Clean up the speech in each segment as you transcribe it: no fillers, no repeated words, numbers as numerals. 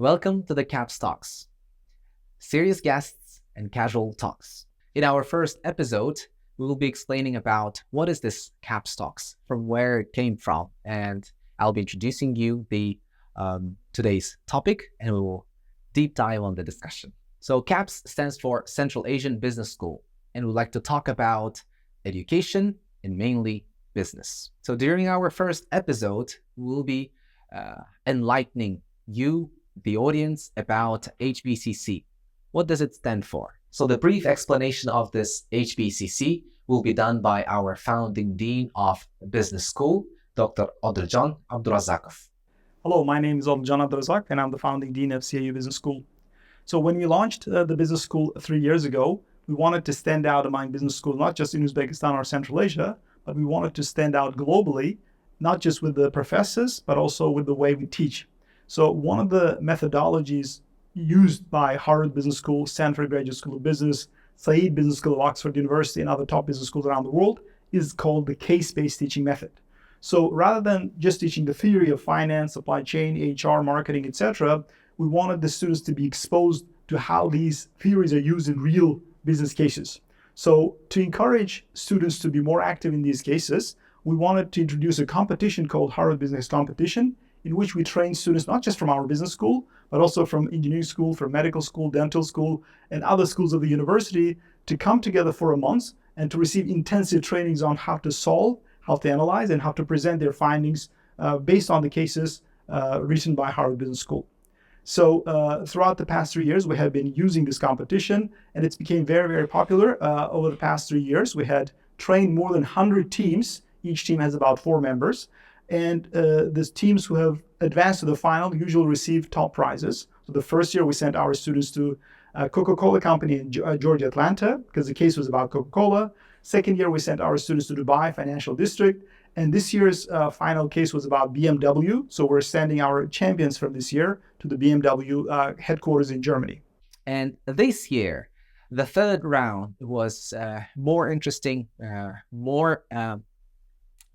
Welcome to the CABS Talks, serious guests and casual talks. In our first episode, we will be explaining about what is this CABS Talks, from where it came from, and I'll be introducing you the today's topic, and we will deep dive on the discussion. So CABS stands for Central Asian Business School, and we'd like to talk about education and mainly business. So during our first episode, we'll be enlightening you, the audience, about HBCC. What does it stand for? So the brief explanation of this HBCC will be done by our founding dean of business school, Dr. Odilov Abdurazzakov. Hello, my name is Rahimjonova Abdurazak, and I'm the founding dean of CAU Business School. So when we launched the business school 3 years ago, we wanted to stand out among business schools, not just in Uzbekistan or Central Asia, but we wanted to stand out globally, not just with the professors, but also with the way we teach. So one of the methodologies used by Harvard Business School, Stanford Graduate School of Business, Said Business School of Oxford University, and other top business schools around the world is called the case-based teaching method. So rather than just teaching the theory of finance, supply chain, HR, marketing, etc., we wanted the students to be exposed to how these theories are used in real business cases. So to encourage students to be more active in these cases, we wanted to introduce a competition called Harvard Business Competition, in which we train students not just from our business school, but also from engineering school, from medical school, dental school, and other schools of the university to come together for a month and to receive intensive trainings on how to solve, how to analyze, and how to present their findings based on the cases written by Harvard Business School. So throughout the past 3 years, we have been using this competition, and it's became very, very popular over the past 3 years. We had trained more than 100 teams. Each team has about 4 members. And the teams who have advanced to the final usually receive top prizes. So the first year we sent our students to Coca-Cola company in Georgia, Atlanta, because the case was about Coca-Cola. Second year we sent our students to Dubai Financial District. And this year's final case was about BMW. So we're sending our champions from this year to the BMW headquarters in Germany. And this year, the third round was more interesting, more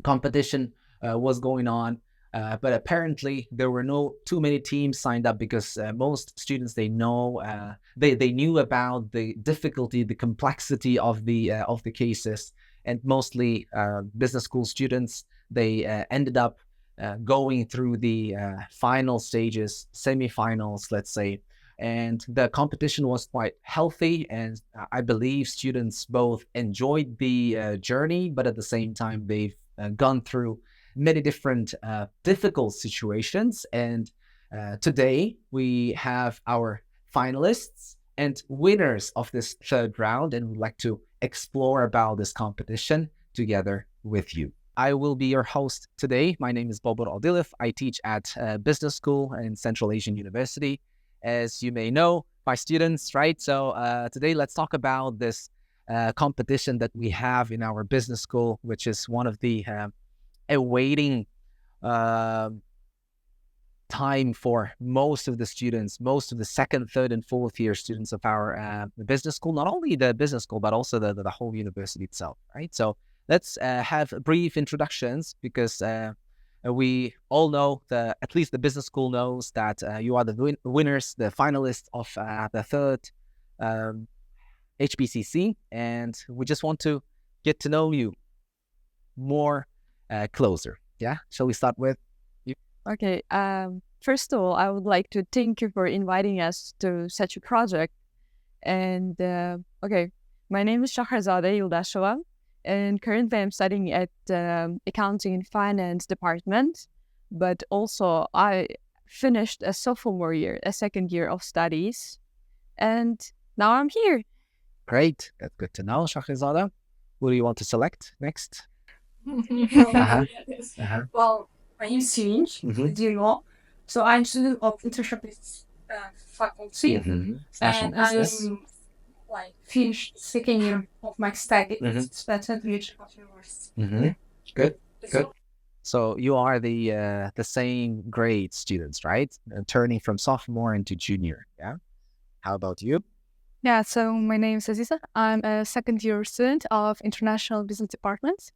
competition was going on, but apparently there were no too many teams signed up because most students they knew about the difficulty, the complexity of the cases, and mostly business school students they ended up going through the final stages, semifinals, let's say, and the competition was quite healthy, and I believe students both enjoyed the journey, but at the same time they've gone through many different difficult situations. And today we have our finalists and winners of this third round, and we'd like to explore about this competition together with you. I will be your host today. My name is Bobir Odilov. I teach at business school in Central Asian University, as you may know, my students, right? So today let's talk about this competition that we have in our business school, which is one of the awaiting time for most of the students, most of the second, third, and fourth year students of our business school, not only the business school, but also the whole university itself, right? So let's have brief introductions, because we all know, at least the business school knows that you are the winners, the finalists of the third HBCC, and we just want to get to know you more closer. Yeah, shall we start with you? Okay. First of all, I would like to thank you for inviting us to such a project. And okay, my name is Shakhrizoda Yuldasheva, and currently I'm studying at accounting and finance department. But also I finished a sophomore year, a second year of studies, and now I'm here. Great, that's good to know, Shakhrizoda. Who do you want to select next? Well, my name is Sevinch, do you know? So I'm student of internship faculty, and I'm finished second year of my studies at Sevinchxon University. Good. So you are the same grade students, right? Turning from sophomore into junior. Yeah. How about you? Yeah, so my name is Aziza. I'm a second year student of International Business Department.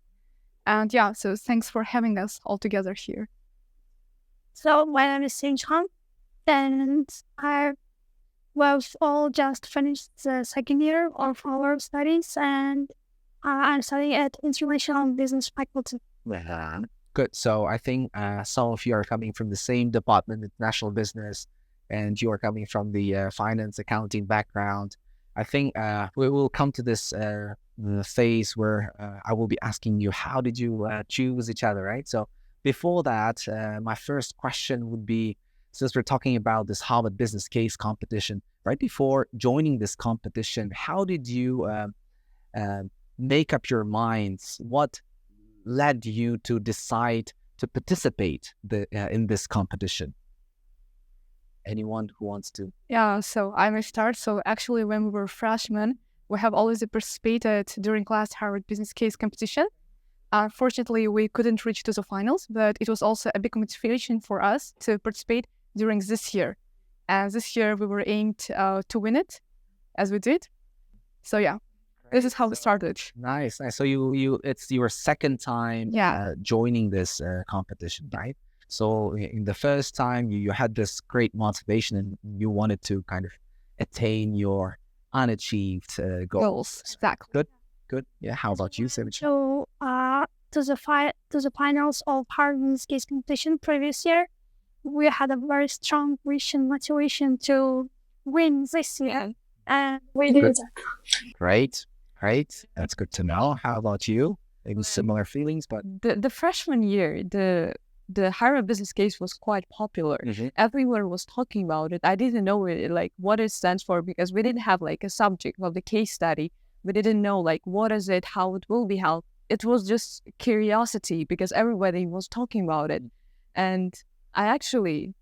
And yeah, so thanks for having us all together here. So my name is Sevinchxon and we've all just finished the second year of our studies, and I'm studying at International Business Faculty. Good. So I think some of you are coming from the same department, international business, and you are coming from the finance accounting background. I think we will come to this phase where I will be asking you, how did you choose each other, right? So before that, my first question would be, since we're talking about this Harvard Business Case competition, right before joining this competition, how did you make up your minds? What led you to decide to participate in this competition? Anyone who wants to? Yeah, so I may start. So actually, when we were freshmen, we have always participated during last Harvard Business Case competition. Unfortunately, we couldn't reach to the finals, but it was also a big motivation for us to participate during this year. And this year, we were aimed to win it, as we did. So yeah, this is how it started. Nice. So it's your second time joining this competition, right? So in the first time, you had this great motivation and you wanted to kind of attain your unachieved goals. Exactly. Good. Yeah. How about you, Sevinch? So to the finals of Harvard Business Case competition previous year, we had a very strong wish and motivation to win this year, and we did. Great. That's good to know. How about you? Maybe similar feelings, but The freshman year, the Harvard Business Case was quite popular. Everyone was talking about it. I didn't know what it stands for, because we didn't have like a subject of the case study. We didn't know like what is it, how it will be held. It was just curiosity because everybody was talking about it. And I actually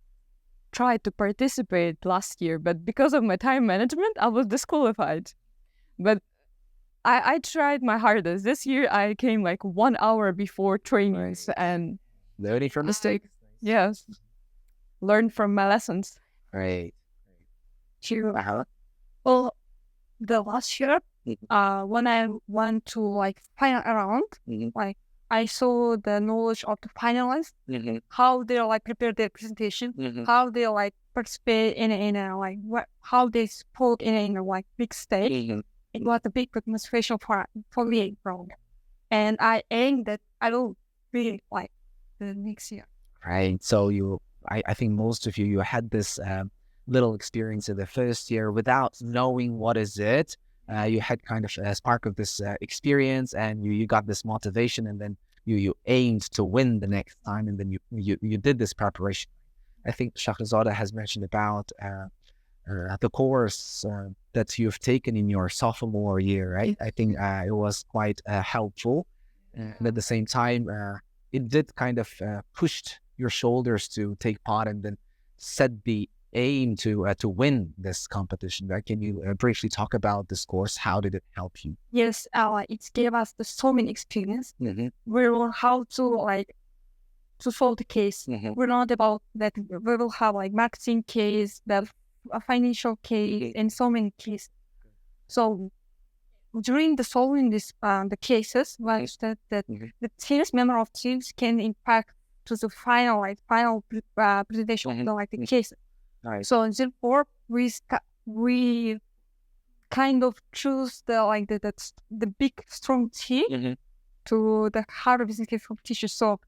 tried to participate last year, but because of my time management, I was disqualified. But I tried my hardest. This year I came like 1 hour before trainings and learning from mistakes. Yes. Learn from my lessons. Right. Well, the last year, when I went to like final round, like I saw the knowledge of the finalists, how they like prepare their presentation, how they like participate in a like how they spoke in a like big stage. It was a big motivation for me, and I aimed that I will be like the next year. Right. So I think most of you had this little experience in the first year without knowing what is it. You had kind of a spark of this experience, and you got this motivation, and then you aimed to win the next time, and then you did this preparation. I think Shakhrizoda has mentioned about the course that you've taken in your sophomore year, right? I think it was quite helpful, and at the same time, it did kind of pushed your shoulders to take part and then set the aim to win this competition, right? Can you briefly talk about this course? How did it help you? Yes, it gave us the so many experience. We learned how to solve the case. We learned about that. We will have like marketing case, a financial case, and so many cases. So during the solving this the cases, we understand that the teams, member of teams, can impact to the final presentation of the cases. Right. So therefore, we kind of choose the big strong team to the Harvard Business Case competition. So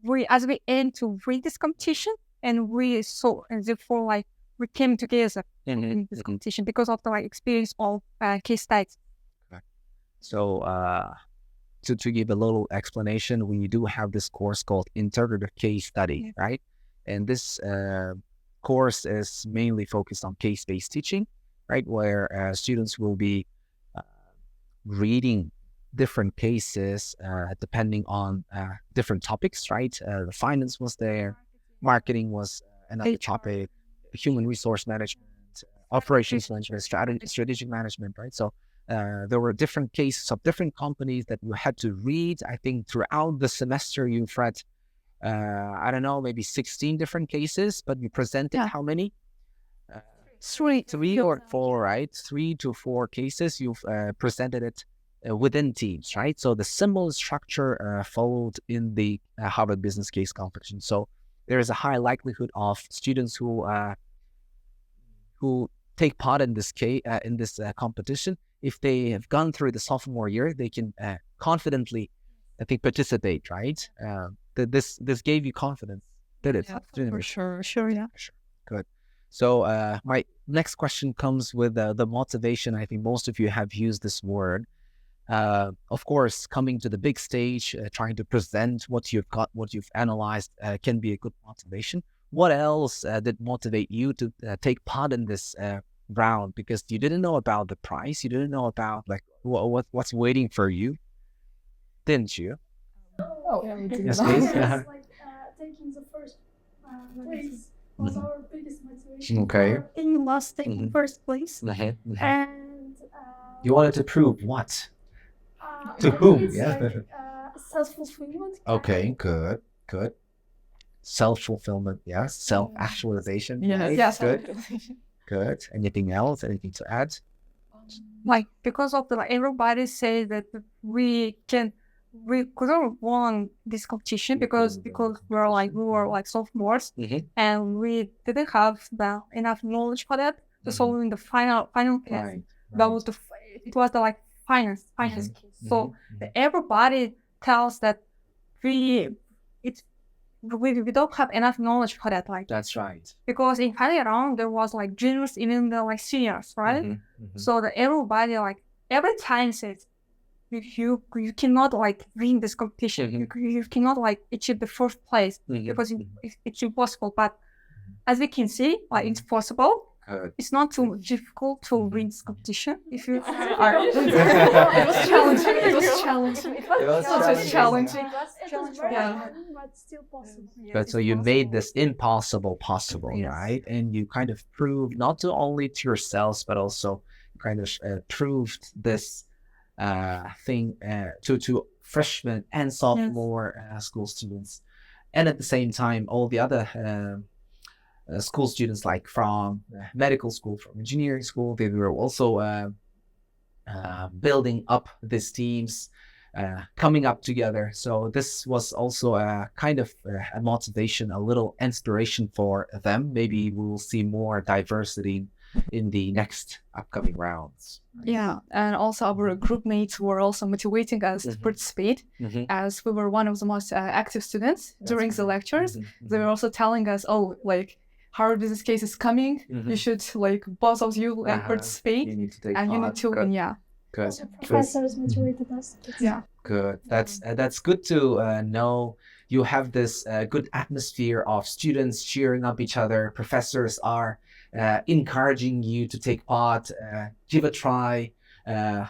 we aim to win this competition, and therefore we came together in this competition because of the experience of case studies. So to give a little explanation, we do have this course called Interpretive Case Study, right? And this course is mainly focused on case-based teaching, right? Where students will be reading different cases depending on different topics, right? The finance was there, marketing was another topic, human resource management, operations management, strategic management, right? So there were different cases of different companies that you had to read. I think throughout the semester you've read I don't know, maybe 16 different cases, but you presented how many? Three or four, right? 3 to 4 cases. You've presented it within teams, right? So the similar structure followed in the Harvard Business Case competition. So there is a high likelihood of students who who take part in this competition, if they have gone through the sophomore year, they can confidently, I think, participate, right? This gave you confidence, did it? Yeah, for sure, yeah. Good. So my next question comes with the motivation. I think most of you have used this word. Of course, coming to the big stage, trying to present what you've got, what you've analyzed, can be a good motivation. What else did motivate you to take part in this round? Because you didn't know about the prize, you didn't know about like what's waiting for you, didn't you? Oh, yeah, we did. Yes, please. Taking the first place was our biggest motivation. Okay. In last taking first place, and You wanted to prove what? To whom? it's Yeah. like, self-fulfillment. Okay, good. Self-fulfillment, yes. Self-actualization. Yes. right? Yes. Good. Anything else? Anything to add? Like because of the everybody say that we couldn't won this competition because we were like sophomores and we didn't have enough knowledge for that. So in the final case, that was it was the like finance case. So everybody tells that we don't have enough knowledge for that, like That's right. because in final round there was like juniors even the like seniors, right? So that everybody like every time says you cannot like win this competition. You cannot like achieve the first place because it's impossible. But as we can see, like it's possible. It's not too difficult to win this competition if you are. It was challenging. It was challenging. Yeah, but still possible. But so you made this impossible possible, Yes. right? And you kind of proved not to only to yourselves, but also kind of proved this thing to freshmen and sophomore school students, and at the same time, all the other school students, like from medical school, from engineering school, they were also building up these teams, coming up together. So this was also a kind of a motivation, a little inspiration for them. Maybe we will see more diversity in the next upcoming rounds. Yeah, and also our group mates were also motivating us to participate, as we were one of the most active students during the lectures. They were also telling us, oh, like Harvard Business Case is coming. You should like both of you participate, You need to take and you need to Good. yeah. Good. Professors motivated us. Yeah. Good. That's good to know. You have this good atmosphere of students cheering up each other. Professors are encouraging you to take part, give a try,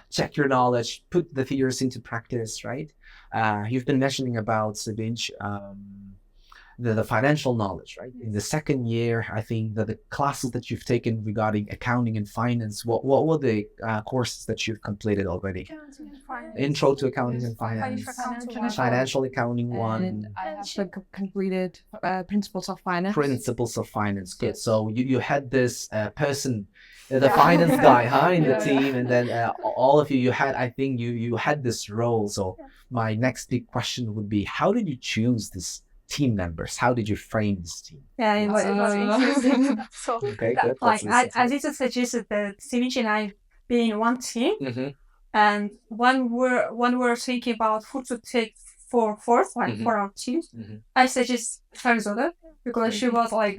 check your knowledge, put the theories into practice, right? You've been mentioning about Sevinch, the financial knowledge, right? In the second year, I think that the classes that you've taken regarding accounting and finance, what were the courses that you've completed already? Intro to accounting and finance, financial accounting one, And I have completed Principles of Finance. Principles of Finance. Good. So you had this person, the finance guy, in the team, and then all of you had, I think you had this role. So my next big question would be, how did you choose this team members? How did you frame this team? Yeah, it was interesting. So Okay, good. like as it suggested that Sevinch and I being one team, and when we're thinking about who to take for fourth, like for our team, I suggest Shakhrizoda because she was like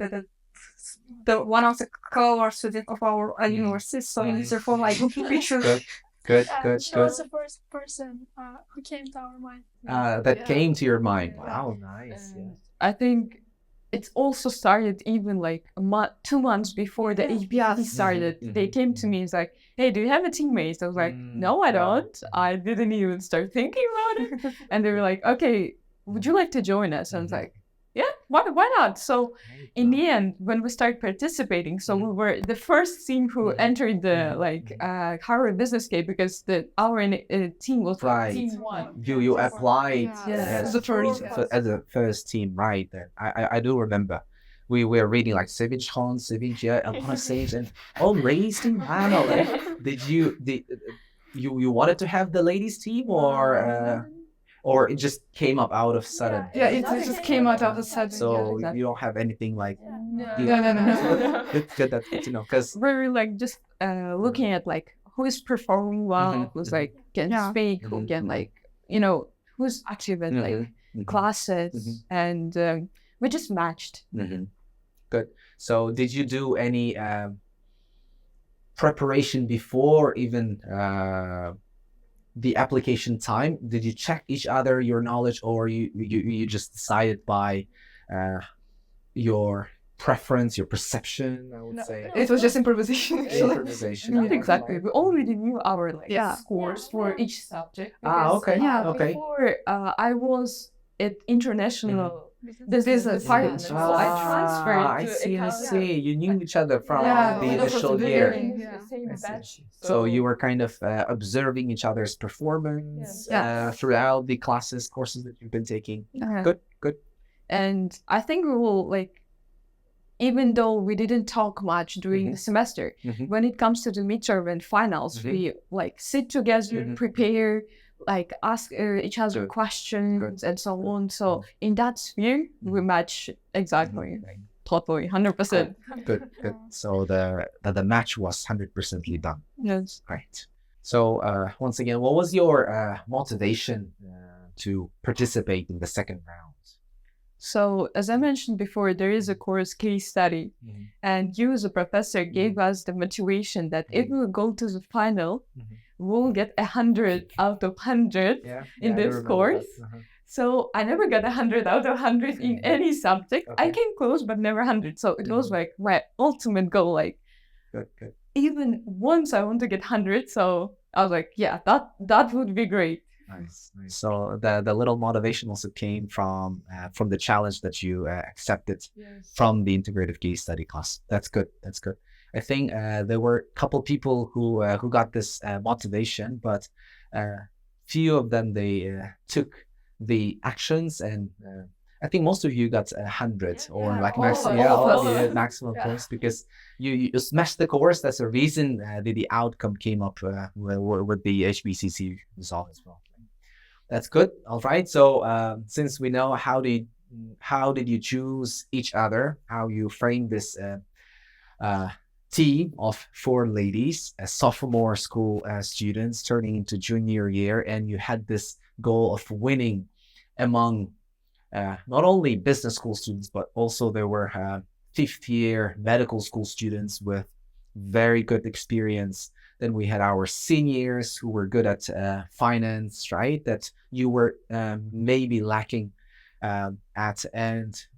the one of the core students of our university. So therefore, like we should. Good. She was the first person who came to our mind. That came to your mind. Wow, nice. Yeah. I think it also started even like 2 months before the HBCC started. They came to me, it's like, hey, do you have a teammate? I was like, no, I don't. I didn't even start thinking about it. And they were like, okay, would you like to join us? I was like, yeah, why not? So in the end, when we started participating, so we were the first team who entered the Harvard Business Case because our team was Right. team one. You applied Yes. as a first team, right? I do remember. We were reading like Sevinch, yeah, a lot of saves, and ladies team. Wow, did you wanted to have the ladies team or or it just came up out of sudden? Yeah, it just came out of the sudden. So Yeah, you don't have anything like No. No. good. That's good to know because We're like just looking at like who is performing well, who's like can speak, who can like who's active in like classes, and we just matched. Good. So did you do any preparation before even the application time? Did you check each other, your knowledge, or you just decided by your preference, your perception, I would say? It was just improvisation. Improvisation. Not exactly. We already knew our like Yeah. scores for each subject. Okay. Yeah. Okay. Before I was at international business department, so I transferred I to see. I accounting. see. You knew each other from Yeah, the that was initial the year. beginning. The same I see. batch. So you were kind of observing each other's performance throughout the courses that you've been taking. Good. And I think we will like, even though we didn't talk much during the semester, when it comes to the midterm and finals, we like sit together, prepare, like ask each other questions and so on. So in that sphere, we match exactly, like totally, 100%. Good. So the match was 100%ly done. Yes. Right. So once again, what was your motivation to participate in the second round? So as I mentioned before, there is a course case study, and you as a professor gave us the motivation that if we go to the final, we'll get 100 out of 100 in this course. So I never got 100 out of 100 in any subject. I came close, but never 100. So it was like my ultimate goal. Like, Good. even once I want to get 100. So I was like, yeah, that would be great. Nice. So the little motivation also came from the challenge that you accepted from the integrative case study class. That's good. I think there were a couple people who got this motivation, but few of them they took the actions, and I think most of you got 100 or like maximum points because you smashed the course. That's the reason the outcome came up with the HBCC result as well. That's good. All right. So since we know how did you choose each other, how you framed this team of 4 ladies, sophomore school students turning into junior year, and you had this goal of winning among not only business school students, but also there were 5th year medical school students with very good experience. Then we had our seniors who were good at finance, right? That you were maybe lacking at,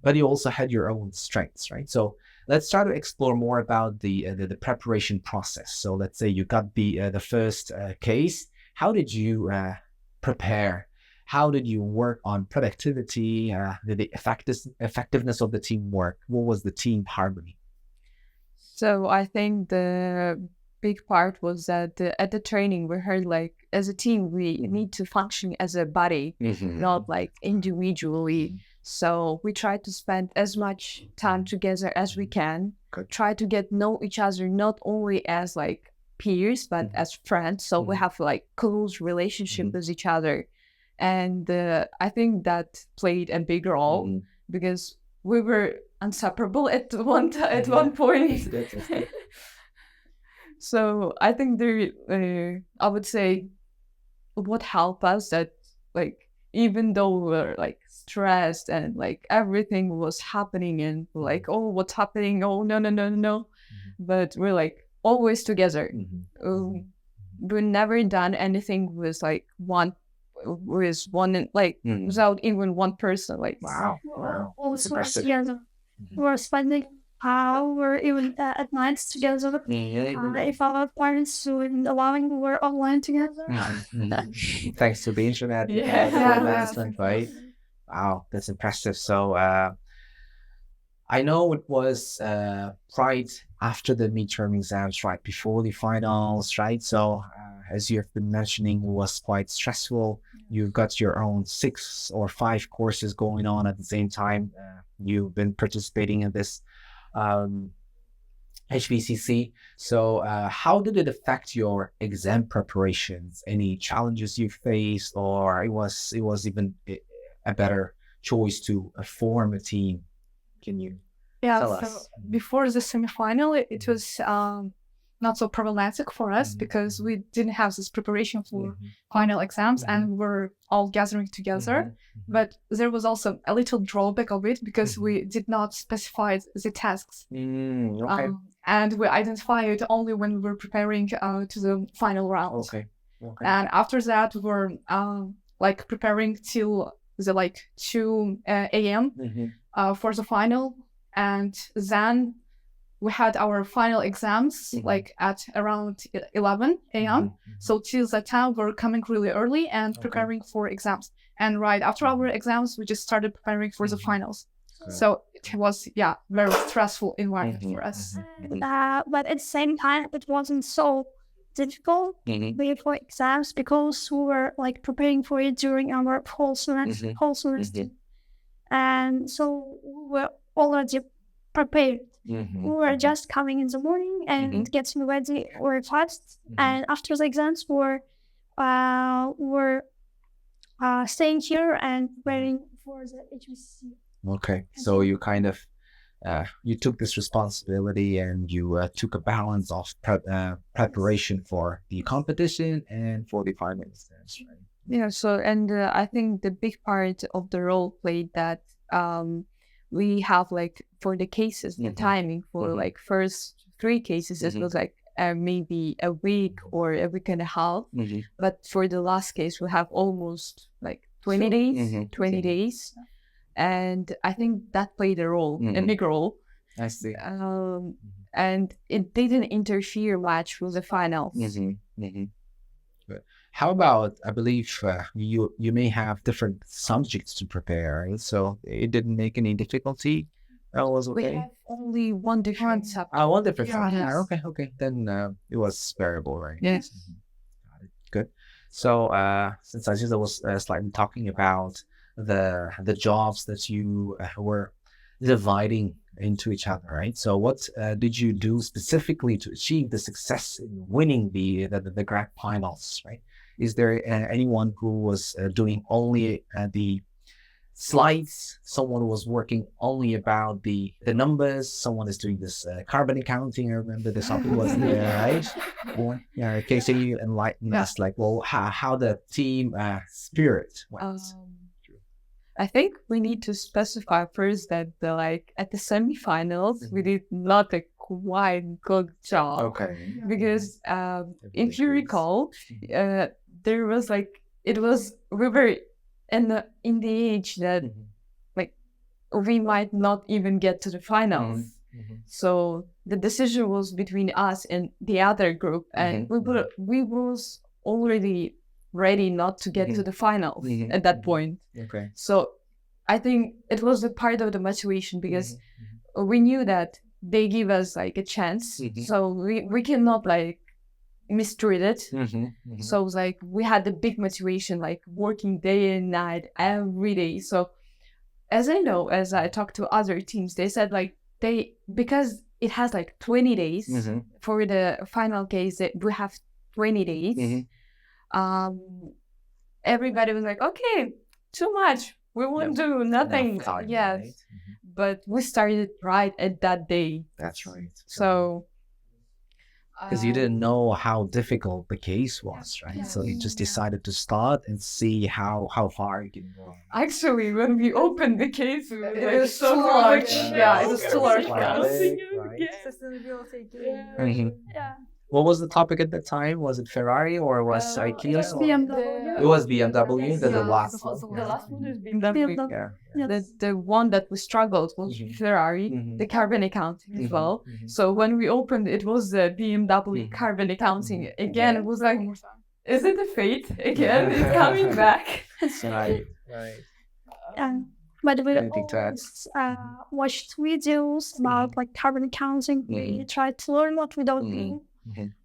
but you also had your own strengths, right? So let's try to explore more about the preparation process. So let's say you got the first case. How did you prepare? How did you work on productivity, the effectiveness of the teamwork? What was the team harmony? So I think the big part was that at the training we heard like as a team we need to function as a body, not like individually. So we try to spend as much time together as we can. Try to get know each other not only as like peers but as friends. So we have like close relationship with each other, and I think that played a big role because we were inseparable at one point. So I think I would say what helped us that like even though we were like stressed and like everything was happening and like, oh, what's happening? Oh, no. But we're like always together. We never done anything with like one without even one person. Like wow. Always together. We're spending hour even at nights together. If our parents wouldn't allowing, we were online together. Thanks to the internet. Right? Wow, that's impressive. So I know it was right after the midterm exams, right before the finals, right? So as you have been mentioning, it was quite stressful. You've got your own 6 or 5 courses going on at the same time. You've been participating in this HBCC. So how did it affect your exam preparations? Any challenges you faced, or it was even a better choice to form a team? Can you tell So us? before the semifinal, it was not so problematic for us because we didn't have this preparation for final exams and we're all gathering together. But there was also a little drawback of it because we did not specify the tasks. Okay. And we identify it only when we were preparing to the final round. Okay. And after that, we were like preparing till the like 2 a.m. For the final. And then we had our final exams like at around 11 a.m. So till that time, we're coming really early and preparing for exams. And right after our exams, we just started preparing for the finals. So it was, very stressful environment for us. But at the same time, it wasn't so difficult for exams because we were like preparing for it during our whole semester. And so we were already prepared. We were just coming in the morning and getting ready very fast. And after the exams, we're staying here and preparing for the HBCC. Okay, so you kind of you took this responsibility and you took a balance of preparation for the competition and for the final exams, right? Yeah, so and I think the big part of the role played that we have like for the cases, the timing for like first 3 cases, it was like maybe a week or a week and a half. But for the last case, we have almost like 20 days. And I think that played a role, a big role. I see. And it didn't interfere much with the finals. Good. How about, I believe you may have different subjects to prepare, right? So it didn't make any difficulty. That was okay. We have only one different subject. One different subject. Yes. Okay. Then it was bearable, right? Yes. Got it. Good. So since Aziza was slightly talking about the jobs that you were dividing into each other, right? So what did you do specifically to achieve the success in winning the grand finals, right? Is there anyone who was doing only the slides? Someone was working only about the numbers. Someone is doing this carbon accounting. I remember this topic was there, right? Yeah. Okay, so you enlighten us, like, well, how the team spirit went. I think we need to specify first that at the semifinals, we did not a quite good job. Okay. Because if you recall, there was we were in the age that we might not even get to the finals. So the decision was between us and the other group, and we was already ready not to get to the finals at that point. Okay. So I think it was a part of the motivation because we knew that they give us like a chance. So we cannot mistreat it. So it was like we had the big motivation, like working day and night every day. So as I talked to other teams, they said because it has 20 days for the final case, that we have 20 days. Everybody was like, okay, too much. We won't do nothing. Time, yes. Right? But we started right at that day. That's right. So because you didn't know how difficult the case was, right? So you just decided to start and see how far you can go. Actually, when we opened the case, it was so large. It was too large. Yeah. What was the topic at the time? Was it Ferrari or was IKEA? BMW. It was BMW. The last one. The last one is BMW. Yeah. The one that we struggled was Ferrari, the carbon accounting as well. So when we opened, it was the BMW carbon accounting. Again, it was like, is it a fate? Again, it's coming back. Right. But we always watched videos about carbon accounting. We tried to learn what we don't know.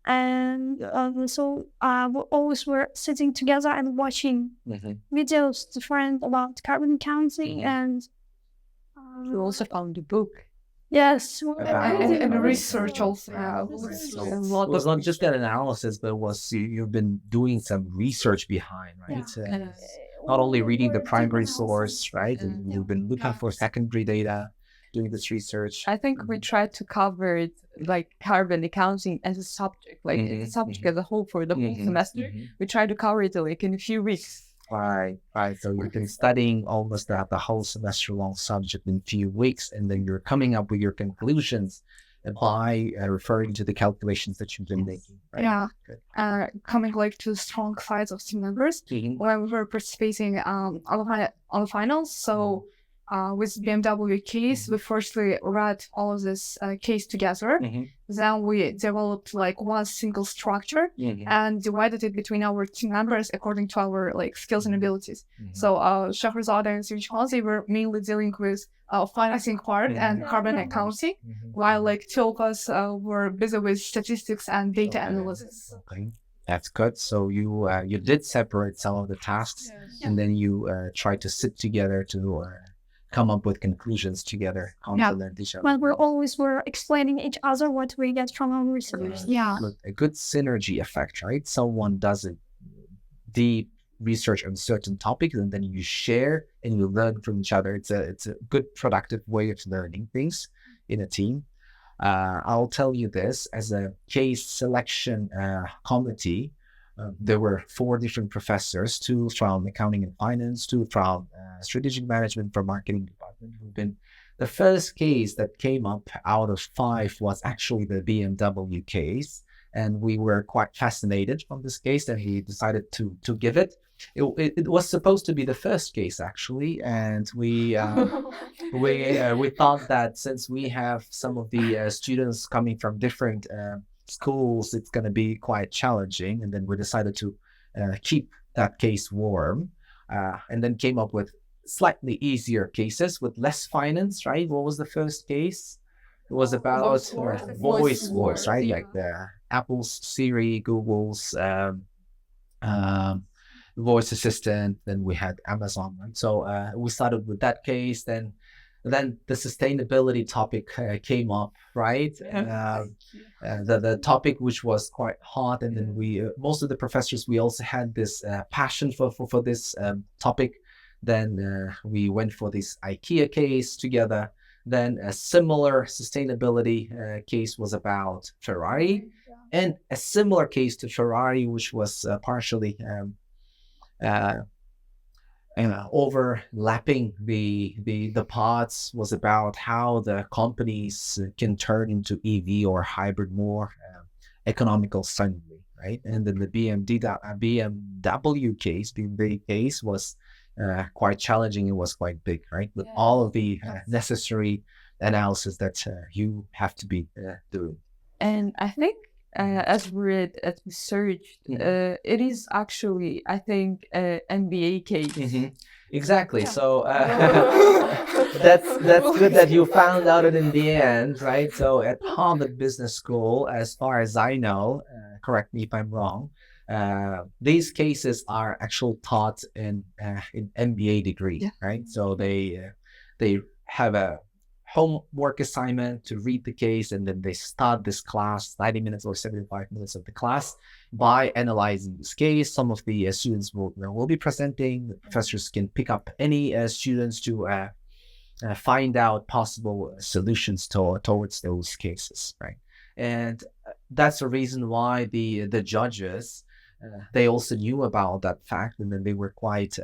And so we always were sitting together and watching videos different about carbon accounting. And we also found a book Yes, And research also. So it was not just that analysis, but you've been doing some research behind, right? Not only reading the primary source, right? And you've been looking for secondary data, doing this research. I think we tried to cover it like carbon accounting as a subject, like as a subject as a whole for the whole semester. We tried to cover it like in a few weeks. Right. So you've been studying almost the whole semester long subject in a few weeks, and then you're coming up with your conclusions by referring to the calculations that you've been making. Right? Yeah. Good. Coming like to the strong sides of team members when we were participating on the finals. So with BMW case, we firstly read all of this case together. Then we developed like one single structure and divided it between our team members according to our like skills and abilities. So Shakhrizoda and Sevinchxon, they were mainly dealing with financing part and carbon accounting, while like two of us were busy with statistics and data analysis. Okay. That's good. So you did separate some of the tasks, and then you tried to sit together to come up with conclusions together, complement each other. Well, we're explaining each other what we get from our research. A good synergy effect, right? Someone does a deep research on certain topics, and then you share and you learn from each other. It's a good productive way of learning things in a team. I'll tell you this, as a case selection committee, there were 4 different professors, 2 from accounting and finance, 2 from strategic management from marketing department, who've been the first case that came up out of 5 was actually the BMW case. And we were quite fascinated from this case, and he decided to give it. It was supposed to be the first case, actually, and we thought that since we have some of the students coming from different schools, it's going to be quite challenging, and then we decided to keep that case warm, and then came up with slightly easier cases with less finance, right? What was the first case? It was about voice, right? Like the Apple's Siri, Google's voice assistant. Then we had Amazon, right? So we started with that case. Then the sustainability topic came up, right? The topic which was quite hot, and then we most of the professors, we also had this passion for this topic. Then we went for this IKEA case together. Then a similar sustainability case was about Ferrari, and a similar case to Ferrari, which was partially overlapping the parts, was about how the companies can turn into EV or hybrid more economical friendly, right? And then the BMW case was quite challenging. It was quite big, right? With all of the necessary analysis that you have to be doing. And I think as we read, as we searched, it is actually, I think, an MBA case. Exactly. So that's good that you found out it in the end, right? So at Harvard Business School, as far as I know, correct me if I'm wrong, these cases are actually taught in MBA degree, right? So they have a homework assignment to read the case, and then they start this class, 90 minutes or 75 minutes of the class, by analyzing this case. Some of the students will be presenting. The professors can pick up any students to find out possible solutions towards those cases, right? And that's the reason why the judges, they also knew about that fact, and then they were quite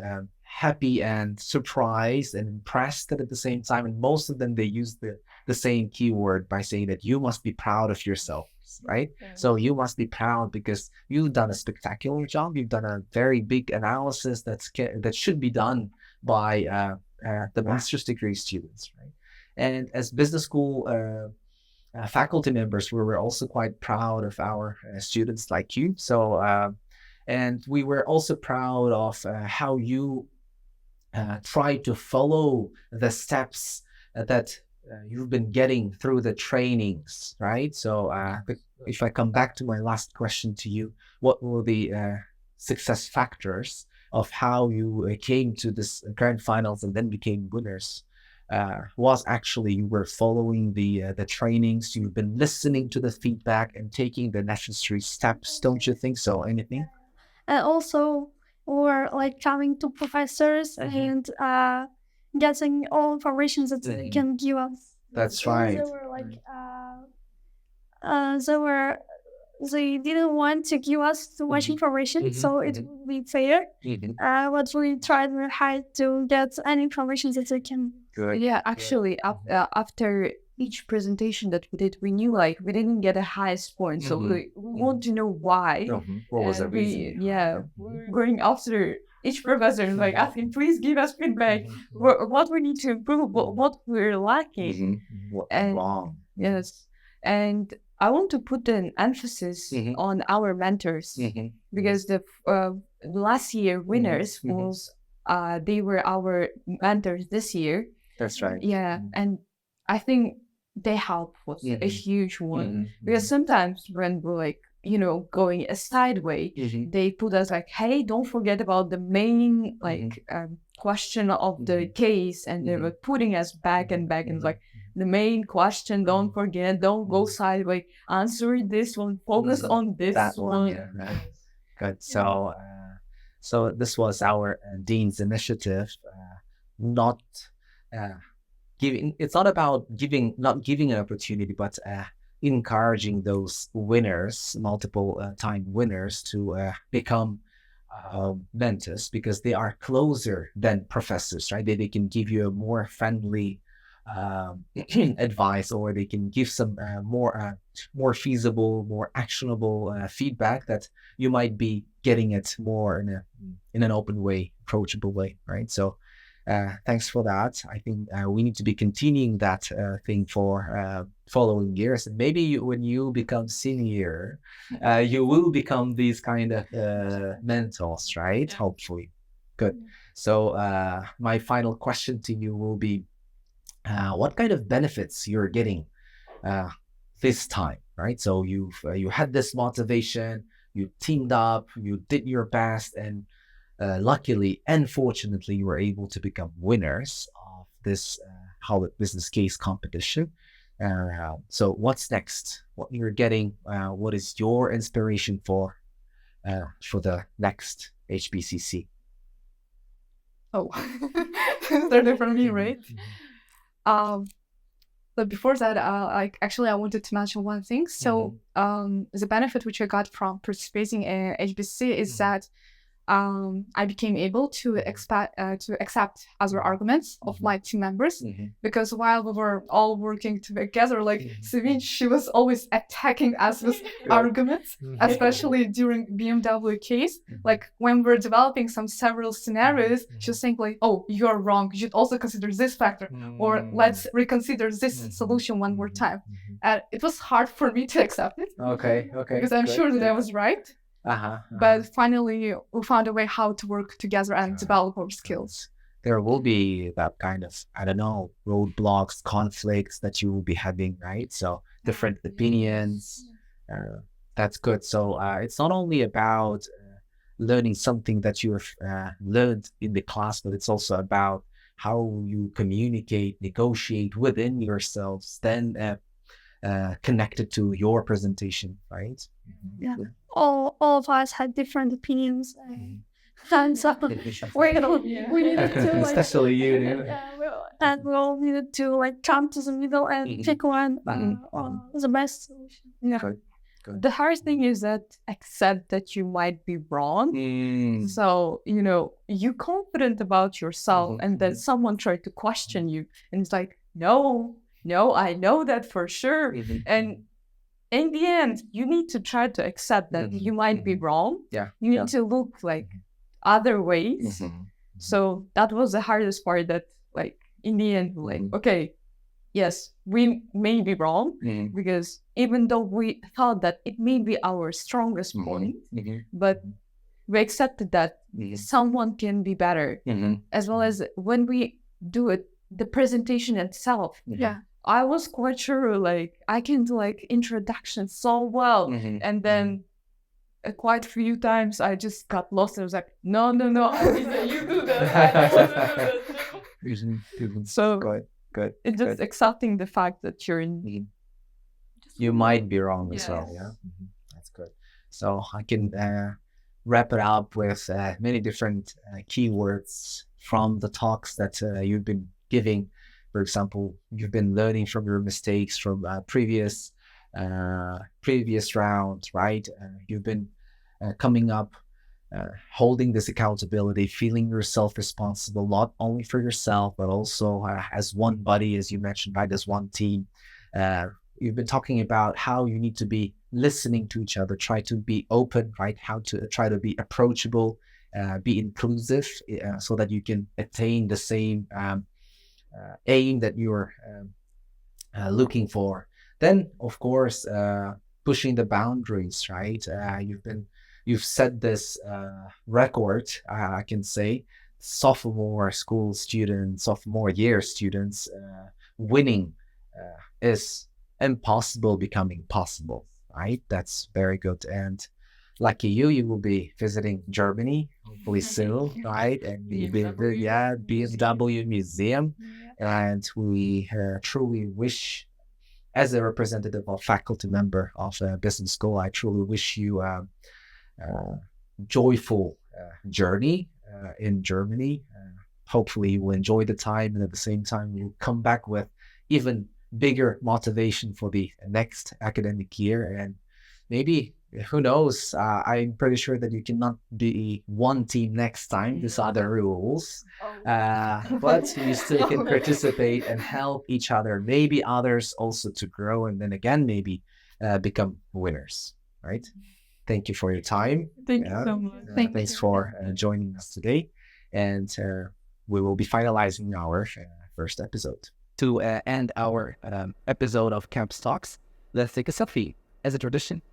happy and surprised and impressed at the same time. And most of them, they used the same keyword by saying that you must be proud of yourself, right? So you must be proud because you've done a spectacular job. You've done a very big analysis that should be done by the master's degree students, right? And as business school faculty members, we were also quite proud of our students like you. So, and we were also proud of how you try to follow the steps that you've been getting through the trainings, right? So if I come back to my last question to you, what were the success factors of how you came to this grand finals and then became winners was actually you were following the trainings, you've been listening to the feedback and taking the necessary steps, don't you think so? Anything? And also, we're like coming to professors and getting all information that they can give us. That's right. They were like, they didn't want to give us too much information, so it would be fair. But we tried very hard to get any information that they can. Good. Yeah, actually, after each presentation that we did, we knew like we didn't get a highest point, so we want to know why. What was the And reason? we're going after each professor, like asking, please give us feedback, what we need to improve, what we're lacking. What And- wrong? Yes, and I want to put an emphasis on our mentors because the last year winners was they were our mentors this year. That's right. Yeah, and I think their help was a huge one because sometimes when we're like, you know, going a side way, they put us like, hey, don't forget about the main like question of the case, and they were putting us back and back and like the main question, don't forget, don't go sideways, answer this one, focus on this That one. Yeah, right. Good. So, so this was our dean's initiative, not giving. It's not about not giving an opportunity, but encouraging those winners, multiple time winners, to become mentors because they are closer than professors, right? They can give you a more friendly advice, or they can give some more feasible, more actionable feedback that you might be getting it more in an open way, approachable way, right? So thanks for that. I think we need to be continuing that thing for following years, and maybe when you become senior, you will become these kind of mentors, right? Hopefully. Good. So my final question to you will be, what kind of benefits you're getting this time, right? So you had this motivation, you teamed up, you did your best, and luckily and fortunately you were able to become winners of this Harvard Business Case competition. So what's next? What you're getting? What is your inspiration for the next HBCC? Oh, started from me, right? But before that, I wanted to mention one thing. So, the benefit which I got from participating in HBCC is that I became able to accept other arguments of my team members, because while we were all working together, like Sevinch, she was always attacking us with arguments, especially during BMW case. Like when we're developing some several scenarios, she was saying like, "Oh, you're wrong. You should also consider this factor, or let's reconsider this solution one more time." And it was hard for me to accept it. Okay. Because I'm sure that I was right. But finally, we found a way how to work together and develop our skills. There will be that kind of, I don't know, roadblocks, conflicts that you will be having, right? So different opinions. That's good. So it's not only about learning something that you've learned in the class, but it's also about how you communicate, negotiate within yourselves, then connected to your presentation, right? Yeah. All of us had different opinions, and so we needed to like, especially you. and we all needed to like come to the middle and pick one the best solution. Yeah. Good. The hard thing is that accept that you might be wrong. So, you know, you're confident about yourself, and then someone tried to question you, and it's like, no, I know that for sure. And in the end, you need to try to accept that you might be wrong. Yeah. You need to look like other ways. So that was the hardest part, that like in the end, like, okay, yes, we may be wrong, because even though we thought that it may be our strongest point, but we accepted that someone can be better, as well as when we do it, the presentation itself. I was quite sure, like, I can do, like, introduction so well. And then quite a few times I just got lost. I was like, no, I mean, you do that. So Good. It's just accepting the fact that you're in. You might be wrong as well. Yes. Yeah, that's good. So I can wrap it up with many different keywords from the talks that you've been giving. For example, you've been learning from your mistakes from previous rounds, right? You've been coming up, holding this accountability, feeling yourself responsible, not only for yourself, but also as one body, as you mentioned, right? As one team. You've been talking about how you need to be listening to each other, try to be open, right? How to try to be approachable, be inclusive, so that you can attain the same aim that you're looking for. Then, of course, pushing the boundaries, right? You've set this record, I can say, sophomore year students winning is impossible becoming possible, right? That's very good. And lucky you will be visiting Germany hopefully soon, right? And you'll be at the BMW Museum. And we truly wish, as a representative or faculty member of a business school, I truly wish you a joyful journey in Germany. Hopefully you will enjoy the time, and at the same time you'll come back with even bigger motivation for the next academic year. And maybe, who knows, I'm pretty sure that you cannot be one team next time. These are the rules. But you still can participate and help each other, maybe others also to grow, and then again, maybe become winners, right? Thank you for your time. Thank you so much. Thanks for joining us today. And we will be finalizing our first episode. To end our episode of CABS Talks, let's take a selfie. As a tradition,